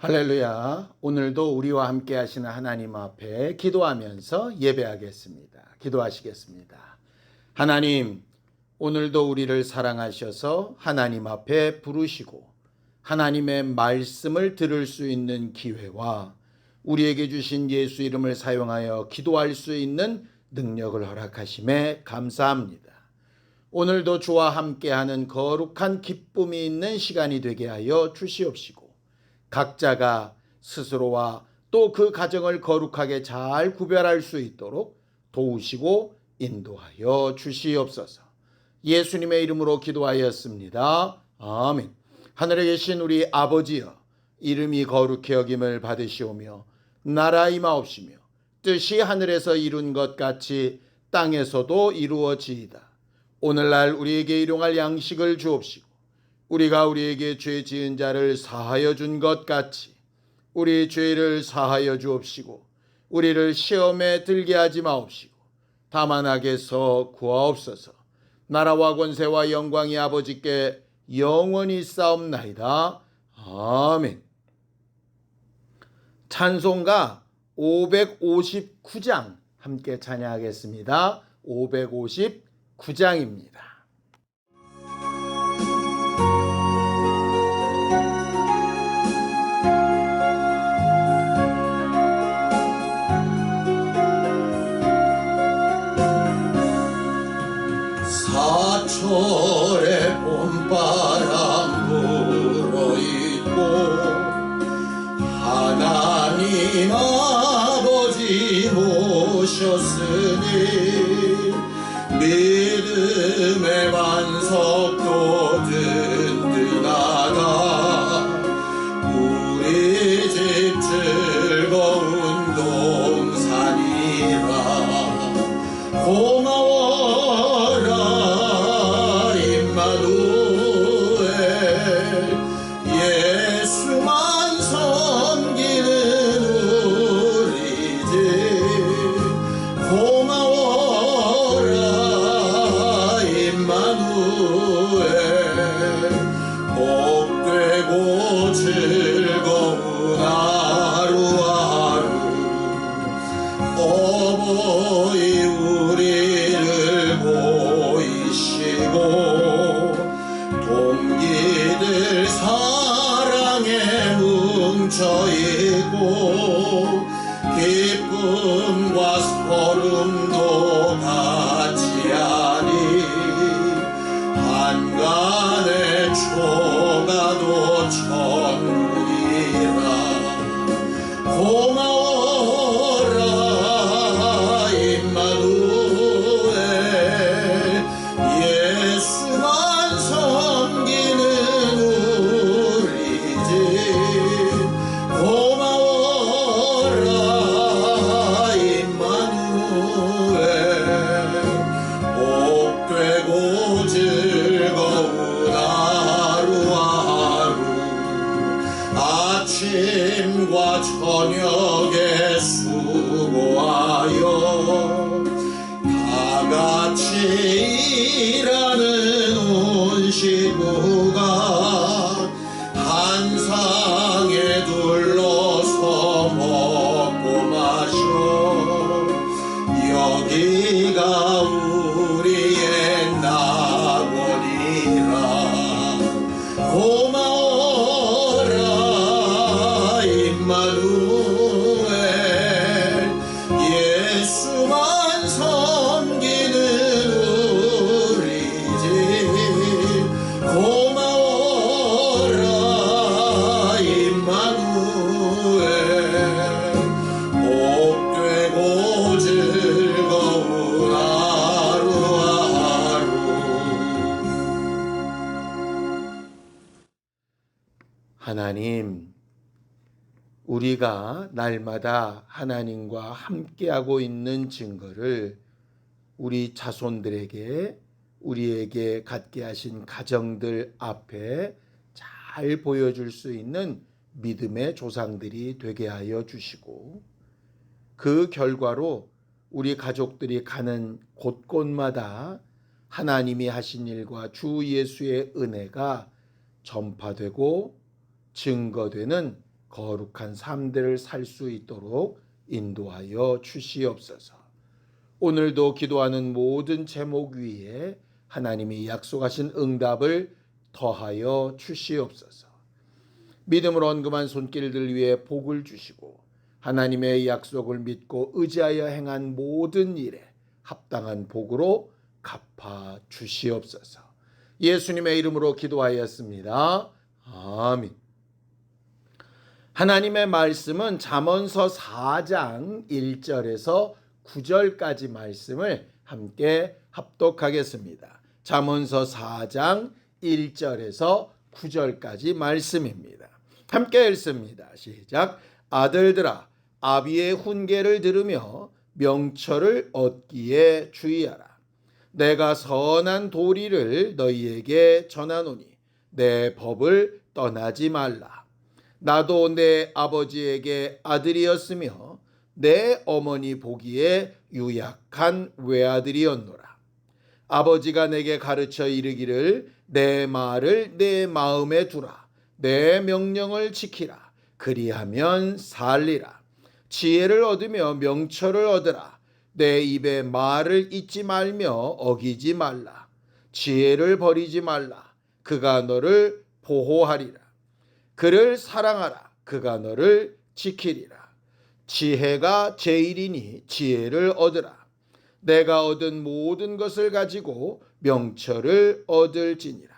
할렐루야. 오늘도 우리와 함께 하시는 하나님 앞에 기도하면서 예배하겠습니다. 기도하시겠습니다. 하나님, 오늘도 우리를 사랑하셔서 하나님 앞에 부르시고 하나님의 말씀을 들을 수 있는 기회와 우리에게 주신 예수 이름을 사용하여 기도할 수 있는 능력을 허락하심에 감사합니다. 오늘도 주와 함께하는 거룩한 기쁨이 있는 시간이 되게 하여 주시옵시고 각자가 스스로와 또 그 가정을 거룩하게 잘 구별할 수 있도록 도우시고 인도하여 주시옵소서. 예수님의 이름으로 기도하였습니다. 아멘. 하늘에 계신 우리 아버지여, 이름이 거룩히 여김을 받으시오며 나라 임하옵시며 뜻이 하늘에서 이룬 것 같이 땅에서도 이루어지이다. 오늘날 우리에게 일용할 양식을 주옵시고 우리가 우리에게 죄 지은 자를 사하여 준 것 같이 우리 죄를 사하여 주옵시고 우리를 시험에 들게 하지 마옵시고 다만 악에서 구하옵소서. 나라와 권세와 영광이 아버지께 영원히 싸움나이다. 아멘. 찬송가 559장 함께 찬양하겠습니다. 559장입니다. 사철의 봄바람 불어있고 하나님 아버지 모셨으니 믿음의 반석도 든든하다. 우리 집 즐거운 동산이라. 고마워라 임마누엘, 예수만 섬기는 우리 집. 고마워라 임마누엘, 복되고 즐거운 하루하루. 어버이 우리를 보이시고 동기들 사랑에 뭉쳐있고 기쁨과 서름도 같이 하니 한간의 초가도 천국이라. 고마워라 임마누엘, 예수만 섬기는 우리 집. 고마워라 임마누엘, 복되고 즐거운 하루하루. 아침과 저녁에 수고하여 다같이 일하는 온 식구가 한 상에 둘러서 먹고 마셔. 여기가 우리의 낙원이라. 고마워라 임마누엘, 예수만 섬기는 우리 집. 고마워라 임마누엘, 복되고 즐거운 하루하루. 하나님, 우리가 날마다 하나님과 함께하고 있는 증거를 우리 자손들에게, 우리에게 갖게 하신 가정들 앞에 잘 보여줄 수 있는 믿음의 조상들이 되게 하여 주시고 그 결과로 우리 가족들이 가는 곳곳마다 하나님이 하신 일과 주 예수의 은혜가 전파되고 증거되는 거룩한 삶들을 살 수 있도록 인도하여 주시옵소서. 오늘도 기도하는 모든 제목 위에 하나님이 약속하신 응답을 더하여 주시옵소서. 믿음으로 언금한 손길들 위에 복을 주시고 하나님의 약속을 믿고 의지하여 행한 모든 일에 합당한 복으로 갚아 주시옵소서. 예수님의 이름으로 기도하였습니다. 아멘. 하나님의 말씀은 잠언서 4장 1절에서 9절까지 말씀을 함께 합독하겠습니다. 잠언서 4장 1절에서 9절까지 말씀입니다. 함께 읽습니다. 시작. 아들들아, 아비의 훈계를 들으며 명철을 얻기에 주의하라. 내가 선한 도리를 너희에게 전하노니 내 법을 떠나지 말라. 나도 내 아버지에게 아들이었으며 내 어머니 보기에 유약한 외아들이었노라. 아버지가 내게 가르쳐 이르기를 내 말을 내 마음에 두라. 내 명령을 지키라. 그리하면 살리라. 지혜를 얻으며 명철을 얻으라. 내 입에 말을 잊지 말며 어기지 말라. 지혜를 버리지 말라. 그가 너를 보호하리라. 그를 사랑하라. 그가 너를 지키리라. 지혜가 제일이니 지혜를 얻으라. 내가 얻은 모든 것을 가지고 명철을 얻을지니라.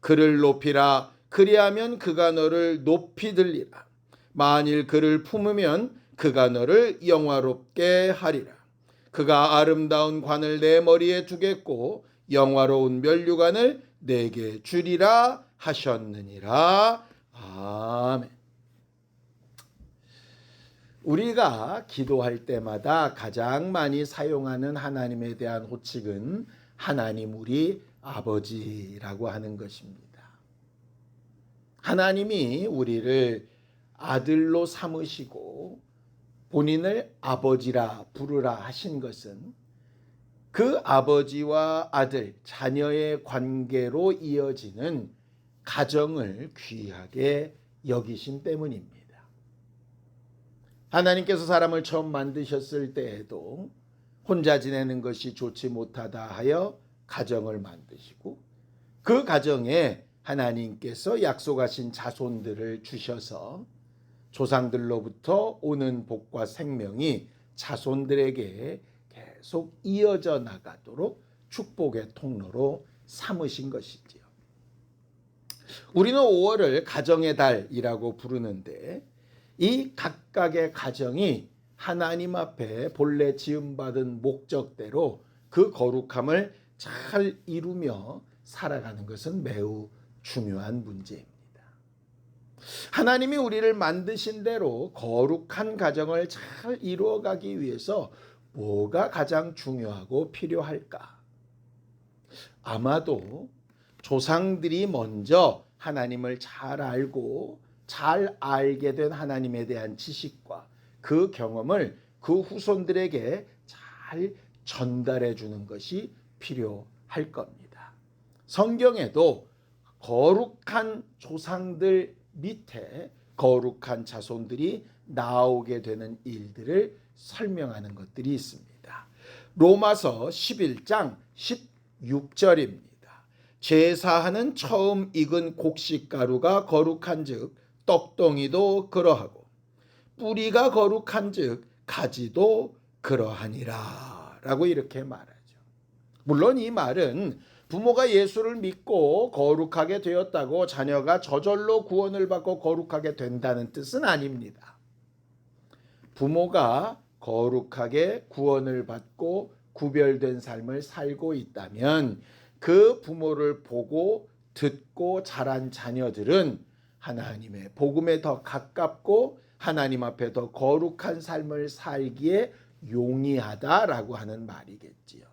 그를 높이라. 그리하면 그가 너를 높이 들리라. 만일 그를 품으면 그가 너를 영화롭게 하리라. 그가 아름다운 관을 내 머리에 두겠고 영화로운 면류관을 내게 주리라 하셨느니라. 아멘. 우리가 기도할 때마다 가장 많이 사용하는 하나님에 대한 호칭은 하나님 우리 아버지라고 하는 것입니다. 하나님이 우리를 아들로 삼으시고 본인을 아버지라 부르라 하신 것은 그 아버지와 아들, 자녀의 관계로 이어지는 가정을 귀하게 여기신 때문입니다. 하나님께서 사람을 처음 만드셨을 때에도 혼자 지내는 것이 좋지 못하다 하여 가정을 만드시고 그 가정에 하나님께서 약속하신 자손들을 주셔서 조상들로부터 오는 복과 생명이 자손들에게 계속 이어져 나가도록 축복의 통로로 삼으신 것이지요. 우리는 5월을 가정의 달이라고 부르는데 이 각각의 가정이 하나님 앞에 본래 지음받은 목적대로 그 거룩함을 잘 이루며 살아가는 것은 매우 중요한 문제입니다. 하나님이 우리를 만드신 대로 거룩한 가정을 잘 이루어가기 위해서 뭐가 가장 중요하고 필요할까? 아마도 조상들이 먼저 하나님을 잘 알고 잘 알게 된 하나님에 대한 지식과 그 경험을 그 후손들에게 잘 전달해 주는 것이 필요할 겁니다. 성경에도 거룩한 조상들 밑에 거룩한 자손들이 나오게 되는 일들을 설명하는 것들이 있습니다. 로마서 11장 16절입니다. 제사하는 처음 익은 곡식가루가 거룩한즉 떡덩이도 그러하고 뿌리가 거룩한즉 가지도 그러하니라 라고 이렇게 말하죠. 물론 이 말은 부모가 예수를 믿고 거룩하게 되었다고 자녀가 저절로 구원을 받고 거룩하게 된다는 뜻은 아닙니다. 부모가 거룩하게 구원을 받고 구별된 삶을 살고 있다면 그 부모를 보고 듣고 자란 자녀들은 하나님의 복음에 더 가깝고 하나님 앞에 더 거룩한 삶을 살기에 용이하다라고 하는 말이겠지요.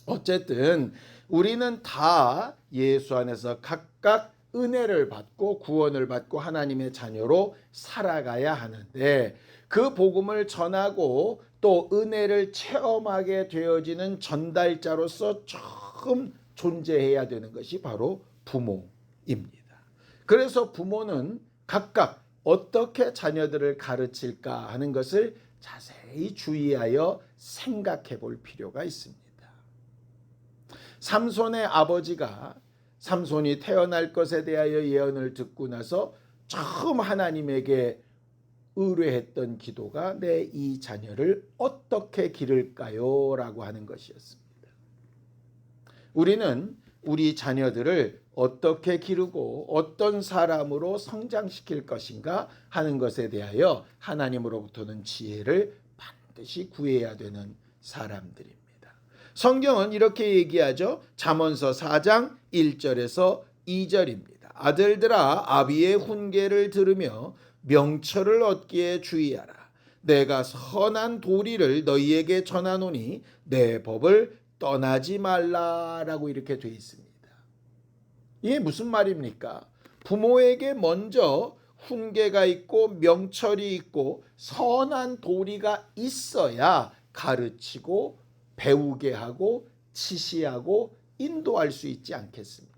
어쨌든 우리는 다 예수 안에서 각각 은혜를 받고 구원을 받고 하나님의 자녀로 살아가야 하는데 그 복음을 전하고 또 은혜를 체험하게 되어지는 전달자로서 처음 존재해야 되는 것이 바로 부모입니다. 그래서 부모는 각각 어떻게 자녀들을 가르칠까 하는 것을 자세히 주의하여 생각해 볼 필요가 있습니다. 삼손의 아버지가 삼손이 태어날 것에 대하여 예언을 듣고 나서 처음 하나님에게 의뢰했던 기도가 내 이 자녀를 어떻게 기를까요? 라고 하는 것이었습니다. 우리는 우리 자녀들을 어떻게 기르고 어떤 사람으로 성장시킬 것인가 하는 것에 대하여 하나님으로부터는 지혜를 반드시 구해야 되는 사람들입니다. 성경은 이렇게 얘기하죠. 잠언서 4장 1절에서 2절입니다. 아들들아 아비의 훈계를 들으며 명철을 얻기에 주의하라. 내가 선한 도리를 너희에게 전하노니 내 법을 떠나지 말라라고 이렇게 되어 있습니다. 이게 무슨 말입니까? 부모에게 먼저 훈계가 있고 명철이 있고 선한 도리가 있어야 가르치고 배우게 하고 지시하고 인도할 수 있지 않겠습니까?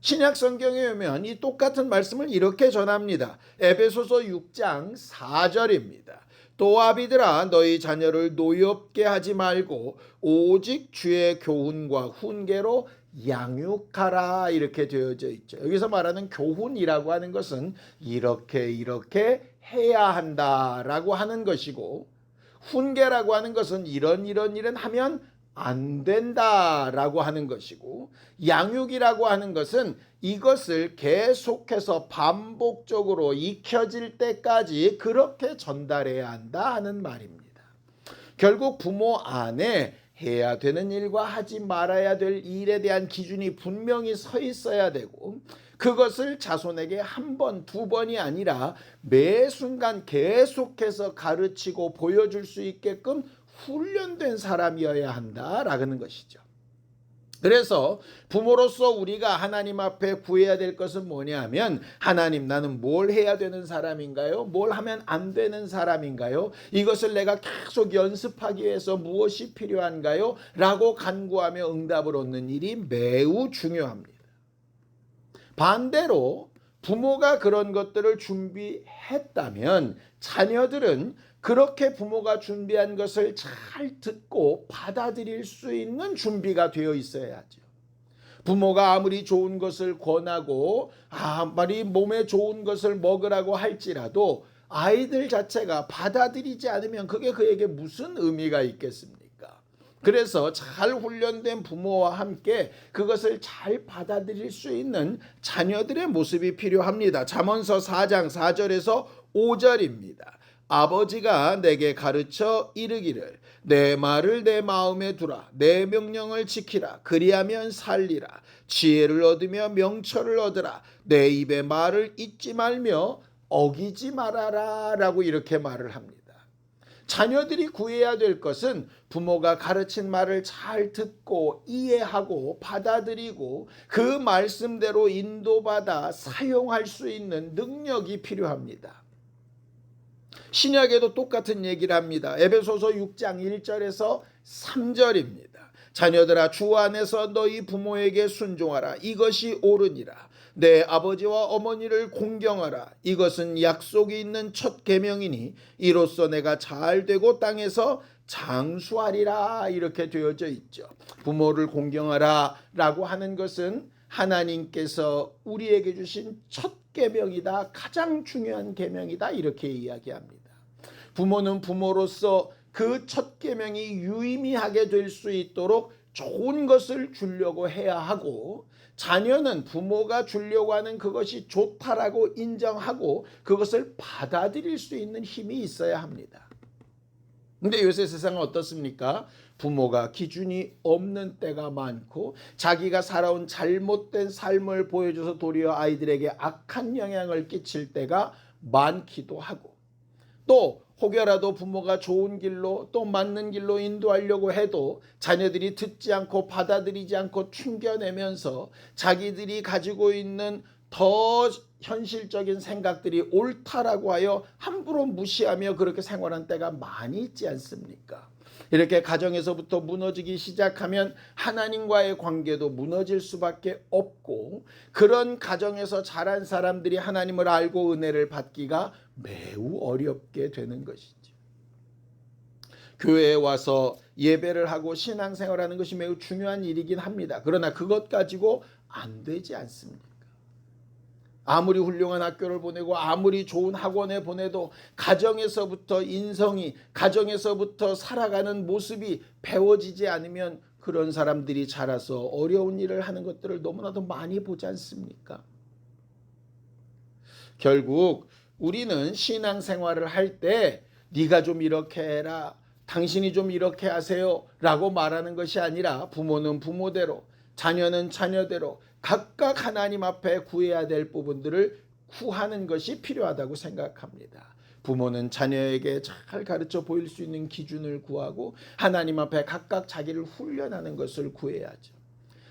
신약 성경에 보면 이 똑같은 말씀을 이렇게 전합니다. 에베소서 6장 4절입니다. 또 아비들아 너희 자녀를 노엽게 하지 말고 오직 주의 교훈과 훈계로 양육하라 이렇게 되어져 있죠. 여기서 말하는 교훈이라고 하는 것은 이렇게 해야 한다라고 하는 것이고, 훈계라고 하는 것은 이런 일은 하면 안 된다라고 하는 것이고, 양육이라고 하는 것은 이것을 계속해서 반복적으로 익혀질 때까지 그렇게 전달해야 한다 하는 말입니다. 결국 부모 안에 해야 되는 일과 하지 말아야 될 일에 대한 기준이 분명히 서 있어야 되고, 그것을 자손에게 한 번, 두 번이 아니라 매 순간 계속해서 가르치고 보여줄 수 있게끔 훈련된 사람이어야 한다라는 것이죠. 그래서 부모로서 우리가 하나님 앞에 구해야 될 것은 뭐냐면, 하나님 나는 뭘 해야 되는 사람인가요? 뭘 하면 안 되는 사람인가요? 이것을 내가 계속 연습하기 위해서 무엇이 필요한가요? 라고 간구하며 응답을 얻는 일이 매우 중요합니다. 반대로 부모가 그런 것들을 준비했다면 자녀들은 그렇게 부모가 준비한 것을 잘 듣고 받아들일 수 있는 준비가 되어 있어야 하죠. 부모가 아무리 좋은 것을 권하고 아무리 몸에 좋은 것을 먹으라고 할지라도 아이들 자체가 받아들이지 않으면 그게 그에게 무슨 의미가 있겠습니까? 그래서 잘 훈련된 부모와 함께 그것을 잘 받아들일 수 있는 자녀들의 모습이 필요합니다. 잠언서 4장 4절에서 5절입니다. 아버지가 내게 가르쳐 이르기를 내 말을 내 마음에 두라. 내 명령을 지키라. 그리하면 살리라. 지혜를 얻으며 명철을 얻으라. 내 입의 말을 잊지 말며 어기지 말아라 라고 이렇게 말을 합니다. 자녀들이 구해야 될 것은 부모가 가르친 말을 잘 듣고 이해하고 받아들이고 그 말씀대로 인도받아 사용할 수 있는 능력이 필요합니다. 신약에도 똑같은 얘기를 합니다. 에베소서 6장 1절에서 3절입니다. 자녀들아 주 안에서 너희 부모에게 순종하라. 이것이 옳으니라. 내 아버지와 어머니를 공경하라. 이것은 약속이 있는 첫 계명이니 이로써 내가 잘되고 땅에서 장수하리라. 이렇게 되어져 있죠. 부모를 공경하라 라고 하는 것은 하나님께서 우리에게 주신 첫 계명이다. 가장 중요한 계명이다. 이렇게 이야기합니다. 부모는 부모로서 그 첫 계명이 유의미하게 될 수 있도록 좋은 것을 주려고 해야 하고, 자녀는 부모가 주려고 하는 그것이 좋다라고 인정하고 그것을 받아들일 수 있는 힘이 있어야 합니다. 근데 요새 세상은 어떻습니까? 부모가 기준이 없는 때가 많고 자기가 살아온 잘못된 삶을 보여줘서 도리어 아이들에게 악한 영향을 끼칠 때가 많기도 하고, 또 혹여라도 부모가 좋은 길로 또 맞는 길로 인도하려고 해도 자녀들이 듣지 않고 받아들이지 않고 튕겨내면서 자기들이 가지고 있는 더 현실적인 생각들이 옳다라고 하여 함부로 무시하며 그렇게 생활한 때가 많이 있지 않습니까? 이렇게 가정에서부터 무너지기 시작하면 하나님과의 관계도 무너질 수밖에 없고, 그런 가정에서 자란 사람들이 하나님을 알고 은혜를 받기가 매우 어렵게 되는 것이죠. 교회에 와서 예배를 하고 신앙생활하는 것이 매우 중요한 일이긴 합니다. 그러나 그것 가지고 안 되지 않습니까? 아무리 훌륭한 학교를 보내고 아무리 좋은 학원에 보내도 가정에서부터 인성이, 가정에서부터 살아가는 모습이 배워지지 않으면 그런 사람들이 자라서 어려운 일을 하는 것들을 너무나도 많이 보지 않습니까? 결국 우리는 신앙생활을 할 때 네가 좀 이렇게 해라, 당신이 좀 이렇게 하세요 라고 말하는 것이 아니라, 부모는 부모대로, 자녀는 자녀대로 각각 하나님 앞에 구해야 될 부분들을 구하는 것이 필요하다고 생각합니다. 부모는 자녀에게 잘 가르쳐 보일 수 있는 기준을 구하고, 하나님 앞에 각각 자기를 훈련하는 것을 구해야죠.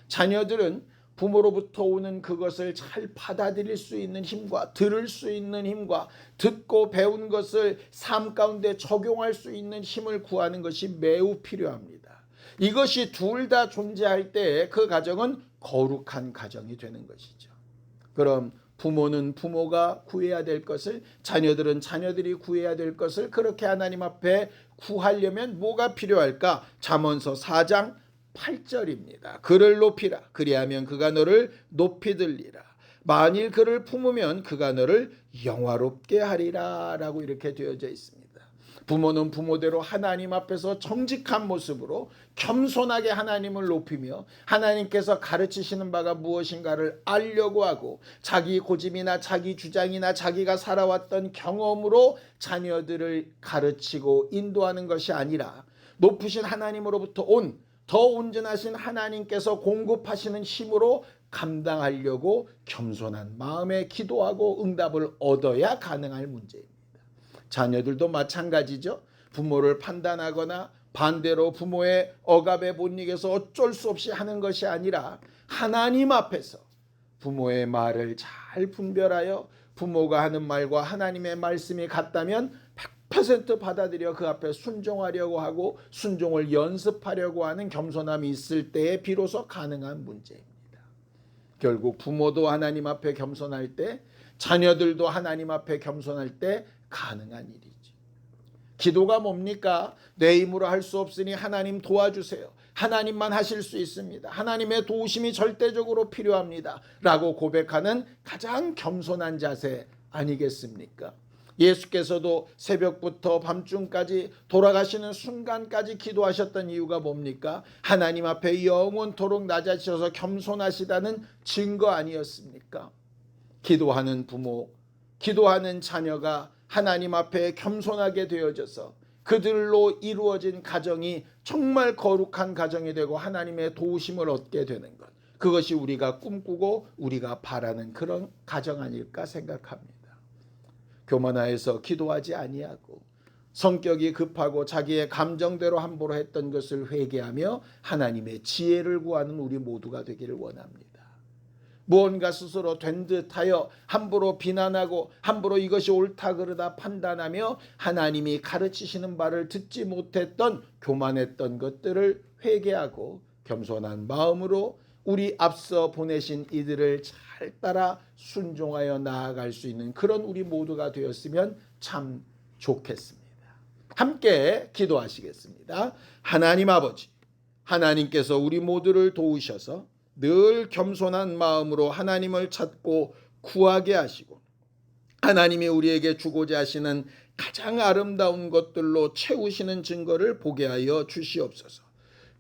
자녀들은 부모로부터 오는 그것을 잘 받아들일 수 있는 힘과 들을 수 있는 힘과 듣고 배운 것을 삶 가운데 적용할 수 있는 힘을 구하는 것이 매우 필요합니다. 이것이 둘 다 존재할 때 그 가정은 거룩한 가정이 되는 것이죠. 그럼 부모는 부모가 구해야 될 것을, 자녀들은 자녀들이 구해야 될 것을 그렇게 하나님 앞에 구하려면 뭐가 필요할까? 잠언서 4장 8절입니다. 그를 높이라. 그리하면 그가 너를 높이 들리라. 만일 그를 품으면 그가 너를 영화롭게 하리라 라고 이렇게 되어져 있습니다. 부모는 부모대로 하나님 앞에서 정직한 모습으로 겸손하게 하나님을 높이며, 하나님께서 가르치시는 바가 무엇인가를 알려고 하고, 자기 고집이나 자기 주장이나 자기가 살아왔던 경험으로 자녀들을 가르치고 인도하는 것이 아니라, 높으신 하나님으로부터 온 더 온전하신 하나님께서 공급하시는 힘으로 감당하려고 겸손한 마음에 기도하고 응답을 얻어야 가능할 문제입니다. 자녀들도 마찬가지죠. 부모를 판단하거나 반대로 부모의 억압에 못 이겨서 어쩔 수 없이 하는 것이 아니라, 하나님 앞에서 부모의 말을 잘 분별하여 부모가 하는 말과 하나님의 말씀이 같다면 100% 받아들여 그 앞에 순종하려고 하고 순종을 연습하려고 하는 겸손함이 있을 때에 비로소 가능한 문제입니다. 결국 부모도 하나님 앞에 겸손할 때, 자녀들도 하나님 앞에 겸손할 때 가능한 일이지. 기도가 뭡니까? 내 힘으로 할 수 없으니 하나님 도와주세요. 하나님만 하실 수 있습니다. 하나님의 도우심이 절대적으로 필요합니다 라고 고백하는 가장 겸손한 자세 아니겠습니까? 예수께서도 새벽부터 밤중까지 돌아가시는 순간까지 기도하셨던 이유가 뭡니까? 하나님 앞에 영원토록 낮아지셔서 겸손하시다는 증거 아니었습니까? 기도하는 부모, 기도하는 자녀가 하나님 앞에 겸손하게 되어져서 그들로 이루어진 가정이 정말 거룩한 가정이 되고 하나님의 도우심을 얻게 되는 것, 그것이 우리가 꿈꾸고 우리가 바라는 그런 가정 아닐까 생각합니다. 교만하여서 기도하지 아니하고 성격이 급하고 자기의 감정대로 함부로 했던 것을 회개하며 하나님의 지혜를 구하는 우리 모두가 되기를 원합니다. 무언가 스스로 된 듯하여 함부로 비난하고 함부로 이것이 옳다 그르다 판단하며 하나님이 가르치시는 바를 듣지 못했던 교만했던 것들을 회개하고 겸손한 마음으로 우리 앞서 보내신 이들을 잘 따라 순종하여 나아갈 수 있는 그런 우리 모두가 되었으면 참 좋겠습니다. 함께 기도하시겠습니다. 하나님 아버지, 하나님께서 우리 모두를 도우셔서 늘 겸손한 마음으로 하나님을 찾고 구하게 하시고, 하나님이 우리에게 주고자 하시는 가장 아름다운 것들로 채우시는 증거를 보게 하여 주시옵소서.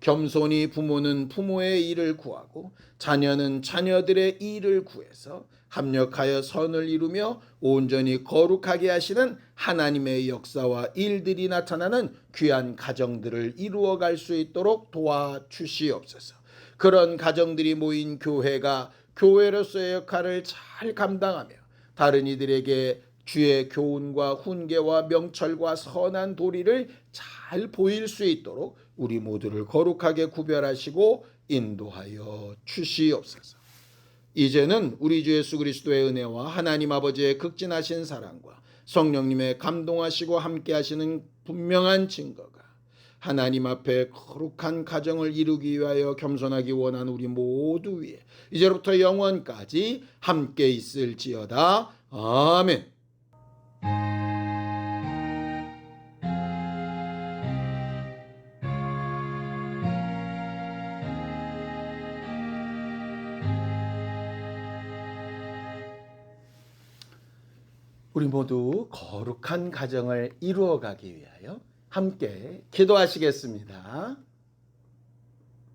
겸손히 부모는 부모의 일을 구하고 자녀는 자녀들의 일을 구해서 합력하여 선을 이루며 온전히 거룩하게 하시는 하나님의 역사와 일들이 나타나는 귀한 가정들을 이루어갈 수 있도록 도와주시옵소서. 그런 가정들이 모인 교회가 교회로서의 역할을 잘 감당하며 다른 이들에게 주의 교훈과 훈계와 명철과 선한 도리를 잘 보일 수 있도록 우리 모두를 거룩하게 구별하시고 인도하여 주시옵소서. 이제는 우리 주 예수 그리스도의 은혜와 하나님 아버지의 극진하신 사랑과 성령님의 감동하시고 함께하시는 분명한 증거가 하나님 앞에 거룩한 가정을 이루기 위하여 겸손하기 원하는 우리 모두 위에 이제부터 영원까지 함께 있을지어다. 아멘. 우리 모두 거룩한 가정을 이루어가기 위하여 함께 기도하시겠습니다.